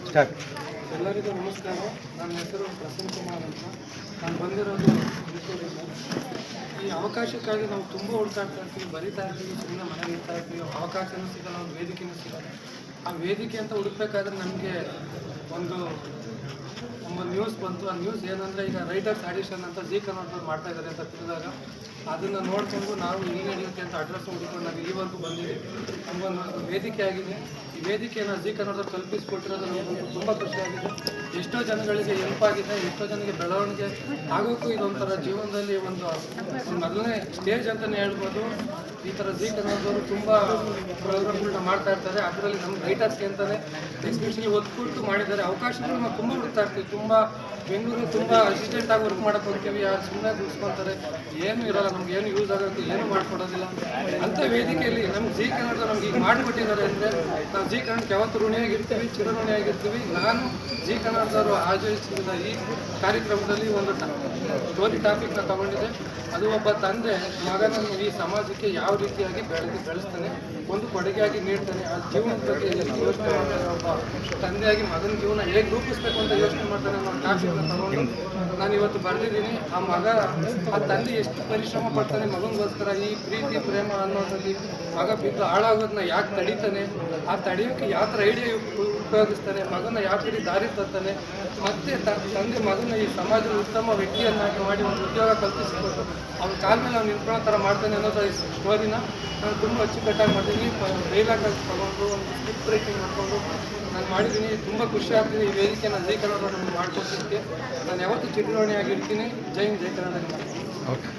Start. ಎಲ್ಲರಿಗೂ ನಮಸ್ಕಾರ. ನನ್ನ ಹೆಸರು ಪ್ರಸನ್ನ ಕುಮಾರ್ ಅಂತ. ನಾನು ಬಂದಿರೋದು ಮೈಸೂರಿಂದ. ಈ ಅವಕಾಶಕ್ಕಾಗಿ ನಾವು ತುಂಬ ಹುಡುಕಾಡ್ತಾ ಇರ್ತೀವಿ, ಬರಿತಾ ಇರ್ತೀವಿ, ಸುಮ್ಮನೆ ಮನೆಗೆ ಇರ್ತಾ ಇರ್ತೀವಿ. ಅವಕಾಶನೂ ಸಿಗಲ್ಲ, ಒಂದು ವೇದಿಕೆಯೂ ಸಿಗಲ್ಲ. ಆ ವೇದಿಕೆ ಅಂತ ಹುಡುಕ್ಬೇಕಾದ್ರೆ ನಮಗೆ ಒಂದು ನ್ಯೂಸ್ ಬಂತು. ಆ ನ್ಯೂಸ್ ಏನಂದರೆ, ಈಗ ರೈಟರ್ಸ್ ಆಡಿಷನ್ ಅಂತ ಜೀ ಕನ್ನಡದವ್ರು ಮಾಡ್ತಾ ಇದ್ದಾರೆ ಅಂತ ತಿಳಿದಾಗ ಅದನ್ನು ನೋಡಿಕೊಂಡು ನಾವು ಇಲ್ಲಿ ನಡೆಯುತ್ತೆ ಅಂತ ಅಡ್ರೆಸ್ ಹುಡುಕೊಂಡು ನಾವು ಇಲ್ಲಿವರೆಗೂ ಬಂದಿದ್ದೀವಿ. ನಮಗೊಂದು ವೇದಿಕೆ ಆಗಿದೆ. ಈ ವೇದಿಕೆಯನ್ನು ಜೀ ಕನ್ನಡದವ್ರು ಕಲ್ಪಿಸಿಕೊಟ್ಟಿರೋದು ನಮಗೊಂದು ತುಂಬ ಖುಷಿಯಾಗಿದೆ. ಎಷ್ಟೋ ಜನಗಳಿಗೆ ಹೆಲ್ಪ್ ಆಗಿದೆ, ಎಷ್ಟೋ ಜನಕ್ಕೆ ಬೆಳವಣಿಗೆ ಆಗೋಕ್ಕೂ ಇದೊಂಥರ ಜೀವನದಲ್ಲಿ ಒಂದು ಮೊದಲನೇ ಸ್ಟೇಜ್ ಅಂತಲೇ ಹೇಳ್ಬೋದು. ಈ ಥರ ಜೀ ಕನ್ನಡದವರು ತುಂಬ ಪ್ರೋಗ್ರಾಮ್ಗಳನ್ನ ಮಾಡ್ತಾ ಇರ್ತಾರೆ. ಅದರಲ್ಲಿ ನಮ್ಮ ರೈಟರ್ಸ್ಗೆ ಅಂತಲೇ ಎಸ್ಪೆಷಲಿ ಒತ್ತು ಕೊಟ್ಟು ಮಾಡಿದ್ದಾರೆ. ಅವಕಾಶಗಳು ನಾವು ತುಂಬ ಹುಡುಕ್ತಾ ಇರ್ತೀವಿ. ತುಂಬ ಬೆಂಗಳೂರು ತುಂಬ ಅಸಿಸ್ಟೆಂಟಾಗಿ ವರ್ಕ್ ಮಾಡೋಕ್ಕೆ ಹೋಗ್ತೀವಿ, ಯಾರು ಸುಮ್ಮನೆ ದುಡಿಸ್ಕೊತಾರೆ, ಏನೂ ಇರೋಲ್ಲ, ನಮ್ಗೆ ಏನು ಯೂಸ್ ಆಗೋಕ್ಕೆ ಏನೂ ಮಾಡಿಕೊಡೋದಿಲ್ಲ. ಅಂಥ ವೇದಿಕೆಯಲ್ಲಿ ನಮ್ಗೆ ಜೀ ಕನ್ನಡ ನಮ್ಗೆ ಈಗ ಮಾಡಿಕೊಟ್ಟಿದ್ದಾರೆ ಅಂದರೆ ನಾವು ಜೀ ಕನ್ನಡಕ್ಕೆ ಯಾವತ್ತೂ ಋಣಿಯಾಗಿರ್ತೀವಿ, ಚಿರಋಣಿಯಾಗಿರ್ತೀವಿ. ನಾನು ಜೀ ಕನ್ನಡದವರು ಆಯೋಜಿಸಿದ ಈ ಕಾರ್ಯಕ್ರಮದಲ್ಲಿ ಒಂದು ಸ್ಟೋರಿ ಟಾಪಿಕ್ನ ತಗೊಂಡಿದ್ದೆ. ಅದು ಒಬ್ಬ ತಂದೆ ಮಗನನ್ನು ಈ ಸಮಾಜಕ್ಕೆ ಯಾವ ರೀತಿಯಾಗಿ ಬೆಳೆಸ್ತಾನೆ, ಒಂದು ಕೊಡುಗೆಯಾಗಿ ನೀಡ್ತಾನೆ, ಆ ಜೀವನದ ಬಗ್ಗೆ ಯೋಚನೆ ಮಾಡ್ತಾನೆ. ಒಬ್ಬ ತಂದೆಯಾಗಿ ಮಗನ ಜೀವನ ಹೇಗೆ ರೂಪಿಸ್ಬೇಕು ಅಂತ ಯೋಚನೆ ಮಾಡ್ತಾನೆ ಅನ್ನೋ ಟಾಪಿಕ್ನ ತಗೊಂಡು ನಾನು ಇವತ್ತು ಬರೆದಿದ್ದೀನಿ. ಆ ಮಗ, ಆ ತಂದೆ ಎಷ್ಟು ಪರಿಶ್ರಮ ಪಡ್ತಾನೆ ಮಗನಿಗೋಸ್ಕರ. ಈ ಪ್ರೀತಿ ಪ್ರೇಮ ಅನ್ನೋದ್ರಲ್ಲಿ ಮಗ ಬಿದ್ದು ಹಾಳಾಗೋದನ್ನ ಯಾಕೆ ತಡೀತಾನೆ, ಆ ತಡೆಯೋಕ್ಕೆ ಯಾವ ಥರ ಐಡಿಯಾ ಉಪಯೋಗಿಸ್ತಾನೆ, ಮಗನ ಯಾವ ರೀತಿ ದಾರಿ ತರ್ತಾನೆ, ಮತ್ತೆ ತಂದೆ ಮಗನ ಈ ಸಮಾಜದ ಉತ್ತಮ ವ್ಯಕ್ತಿಯನ್ನಾಗಿ ಮಾಡಿ ಒಂದು ಉದ್ಯೋಗ ಕಲ್ಪಿಸಿಕೊಟ್ಟು ಅವ್ನ ಕಾಲ ಮೇಲೆ ಅವ್ನು ನಿಂತ್ಕೊಳ್ಳೋ ಥರ ಮಾಡ್ತಾನೆ ಅನ್ನೋದು ಈ ಸ್ಟೋರಿನ ನಾನು ತುಂಬ ಅಚ್ಚುಕಟ್ಟಾಗಿ ಮಾಡ್ತೀನಿ. ಡೈಲಾಗಾಗಿ ತಗೊಂಡು ಒಂದು ಸ್ಕ್ರಿಪ್ಟ್ ರೈಟಿಂಗ್ ಮಾಡಿಕೊಂಡು ನಾನು ಮಾಡಿದ್ದೀನಿ. ತುಂಬ ಖುಷಿ ಆಗ್ತೀನಿ ಈ ವೇದಿಕೆನ ಜೈ ಕನ್ನಡ ನಮಗೆ ಮಾಡಿಕೊಟ್ಟಿದ್ದಕ್ಕೆ. ನಾನು ಯಾವತ್ತೂ ಚಿರಋಣಿಯಾಗಿರ್ತೀನಿ. ಜೈ ಹಿಂದ್, ಜೈ ಕನ್ನಡ. ಓಕೆ.